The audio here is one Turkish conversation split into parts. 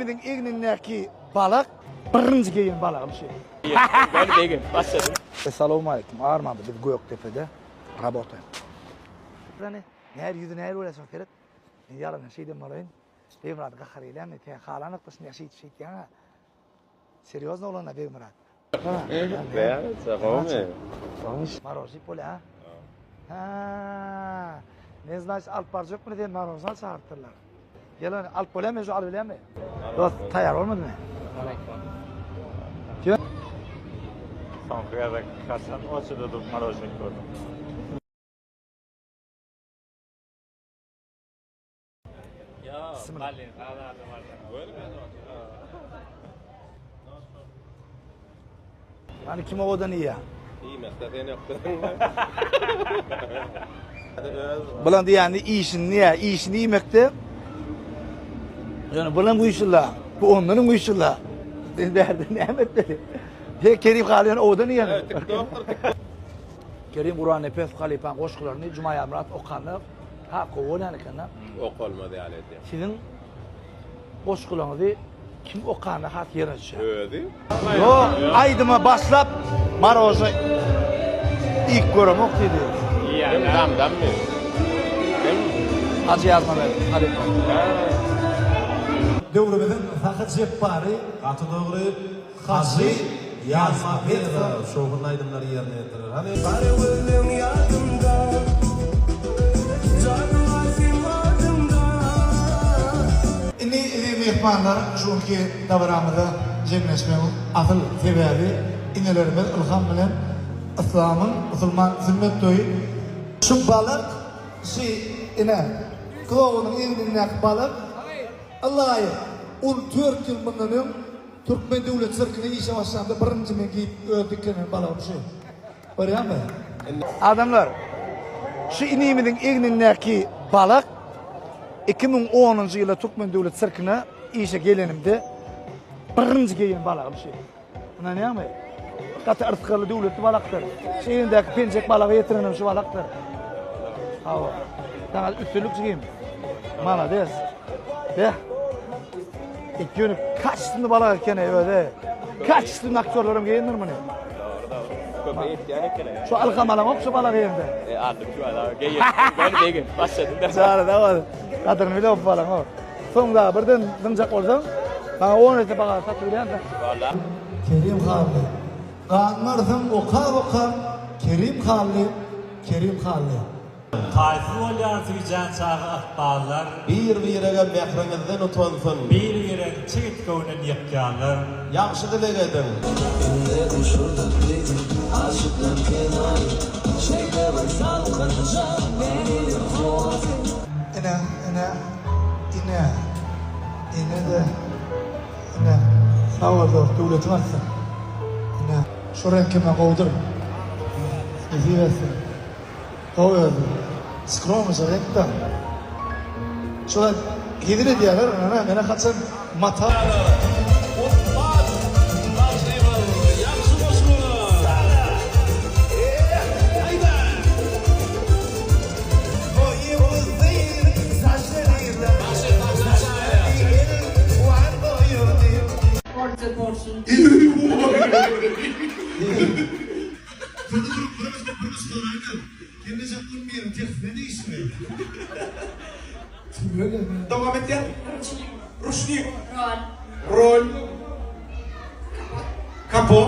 inimizin egnindeki balık birinci geyin balığı bir şey. Ben begin başladım. Esselamu aleyküm. Ağırmadı biz Göktepe'de rabota. Yani her yüzü her uğraşmak gerek. Yarın şeyden marayın. Beymurat kahariyle mi? Ten halanık başında şey ya. Серьезно olan da Beymurat. Veya tamam mı? Marozı pola. Ha. Ne значит alp barcık mı diye marozdan çağırtırlar. Gelin alp pola mı şu alp mi? Dost tayar olmadı mı? Kim? Sanki da kaçan o sırada da marozun gördüm. Ya, Balin, Hani kim odan iyi ya? İyi mesleğini yaptın. Bulan yani işin niye? İşini yemekte. Yani bulan bu işler. Bu onların bu işler. Derdi ne emretleri. He Kerim Haliyan odan iyi yani. Kerim Kur'an nefes halipan koşkularını Cuma Yamrat okanlar. Ha kovulan kana. Okulmadı yani. Sizin koşkularınızı kim okanı hat yaratacak? Öyle. Yok aydıma başlap marozu ilk görümek dedi. Yani dam mı? Hacı yazma ben. Hadi. Dövrümüzün fakat ceppari, atı doğru hacı yazma bir şoğun aydınları yerine yetirir. Hani İni mehmanlar şu anki davramıda cemleşmenin asıl sebebi inelerimiz ilham bilen İslam'ın Müslüman sünnet toyu. Şu balık ine kılavunun evindeki balık Allah'a 14 yıl bundan Türkmen devlet sırkına işe başlandı. Birinci men giyip öldüklerinin balığı bir şey. Öyle mi? Adamlar şu inimizin egnindeki balık 2010 yılı Türkmen devlet sırkına işe gelenimde birinci geyin balığı bir şey. Buna ne yapayım? Katı ırtkalı devletli balıktır. Şeyindeki pencek balığı yetirenim şu balıktır. Hava. Daha üstünlük çıkayım. Malades. De. İlk günü kaç üstünde balık erken öyle. Kaç üstünde aktörlerim giyinir mi ne? Köpeği ihtiyacı kere. Şu alkamalam şu balık yerinde. Artık şu an geyin. Ben begin başladım. Çağrı da var. Kadın bile o balık o. Sonunda birden dımcak olsam bana 10 ete balık satılıyor da. Vallahi. Kerim Halli. Kanmarsın oka Kerim Halli. Tayfı olan fijan çağı akballar, Bir birege mehrenizden utanfın. bir yere çiğit kavunun yıkyanlar, Yaxşı dilek edin. İne. Sağ ol devletin aksın. İne. Şu renkime kovdur. Sizi versin. Kovuyordu. Skromuza renkten. Şöyle yedire diyorlar ona bana kaçın mata. Devam et ya. Ruşni. Rol. Kapı.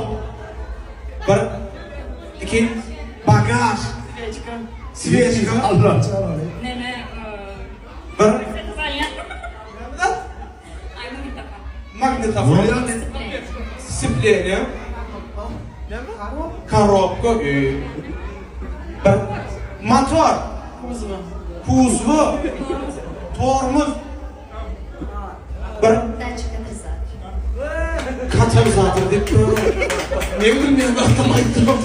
Bir. İki. Bagaj. Свечка. Allah. Bir. Магнитофон. Сцепление. Коробка. Bir. Motor. Kuzvu. Tormuz. Bir. Katalizator deyip duruyorum. Ne bileyim ben anlamaydım.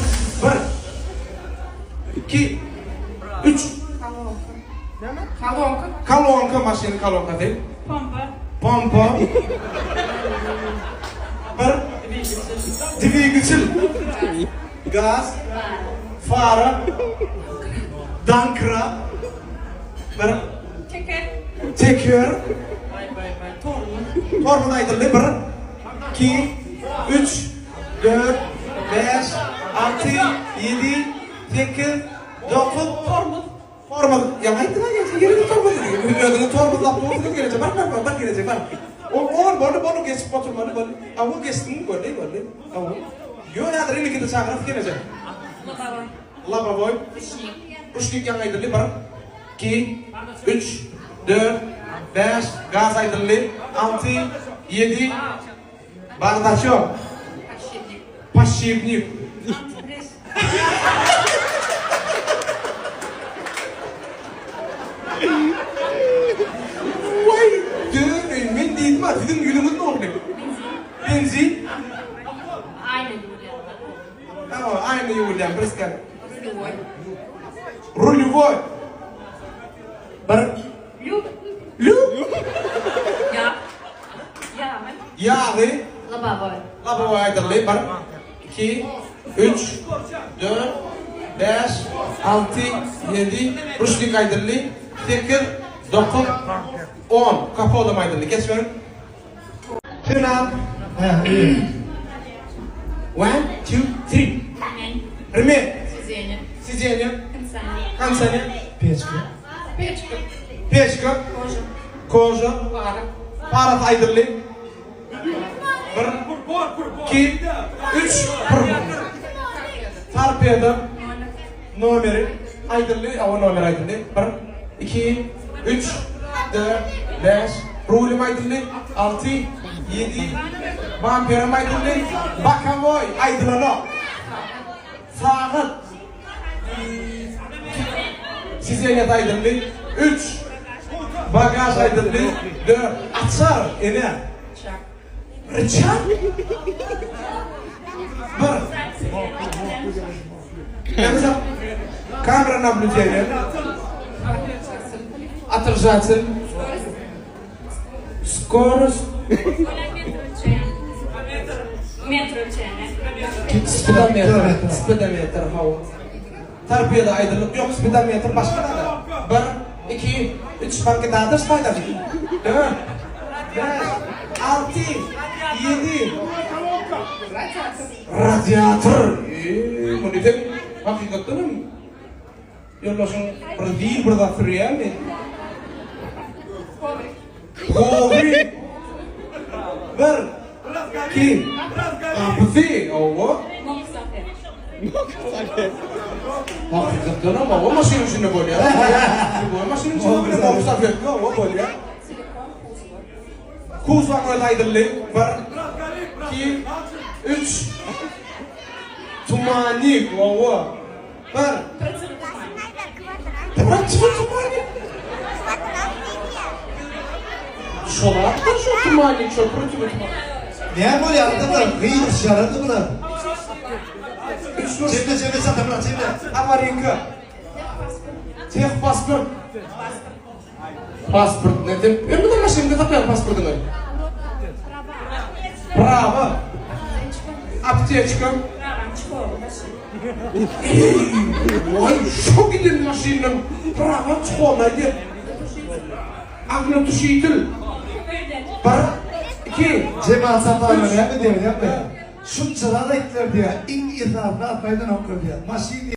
Bir. İki. Üç. Kalonka maşini kalonka değil. Pompa. Bir. Dvigatelь. Gaz. Fara. Dankra. Bir. Teker. Tormada aydırlı 1, 2, 3, 4, 5, 6, 7, 8, 9, tormada. Ya aydılar ya, yerine tormada diyor. Ödünü tormada laptopunu gelecek, bak gelecek, bak. O bunu geçip oturmadı, böyle. Ama geçtiğini böyle. Ama. Yo ya, dari kita çağırıp gelecek. Lava boy. Ruşnik yang aydırlı 1, 2, 3, 4, 5, gaz aydırlı 6, 7, Bardachok. Пощипник. Vay, dönün, men değilim ha, sizin gülümüz ne oldu? Benzin? Aynı yürüyorlar. Tamam, aynı yürüyen, bırskan. Rulüvoy. Люк. Я. Yağı. Лобовой. Lava aydırlı 1, 2, 3, 4, 5, 6, 7, Ruşnik aydırlı 8, 9, 10. Kapodum aydırlı. Geç verin. Final. 1, 2, 3. Ремень. Ремень. Сиденье. Сиденье. Кондиционер. Консоне. Peçke. Печка. Печка. Кожа. Koja. Пара. Parat aydırlı 1, 2, 3. Tarpiyada. Numeri aydırlı, ama numara aydırlı. 1, 2, 3, 4, 5, Rulum aydırlı, 6, 7, Vampirim aydırlı, Bakavoy aydırlı, Sağıt, Sizenet aydırlı, 3, Bagaj aydırlı, 4, Açar, ene, Rıçak, 1, Yalnızca kamera наблюдения, отражатель, скорость, Метр ölçeğine. speedometer hava. Tarbiyada aydınlık yok, speedometer başka da. 1, 2, 3 fark eder, fayda değil. 4, 5, 6, 7. Radyatör. Bunu da hakikaten mi? Yollaşın bir burada fırıya mı? Kovri. 1, 2, kapısı. Ova. Моксафет. Hakikaten ama o maşının içinde böyle ya. O maşının içinde böyle moksafet. O böyle ya. Kuzak aydırlı. 1, 2, 3. Tumanik. Ova. 1. Процедура. Şolar da şu tumanik, şu tumanik. Ne böyle adamlar kıyır şarardı bunlar. Cebde satırlar cebde. Amerika. Tek pasport. Pasport ne demek? Ben de maşinede takıyorum pasportunu. Bravo. Aptечка. Vay şu gidin maşinin. Bravo çıkmadı. Aklına tuşuydu. 1, 2. Cemal satarlar ya mı diyor ya mı? Şunçalar da itler diyor. İng izafına atmaydan okur diyor. Maşin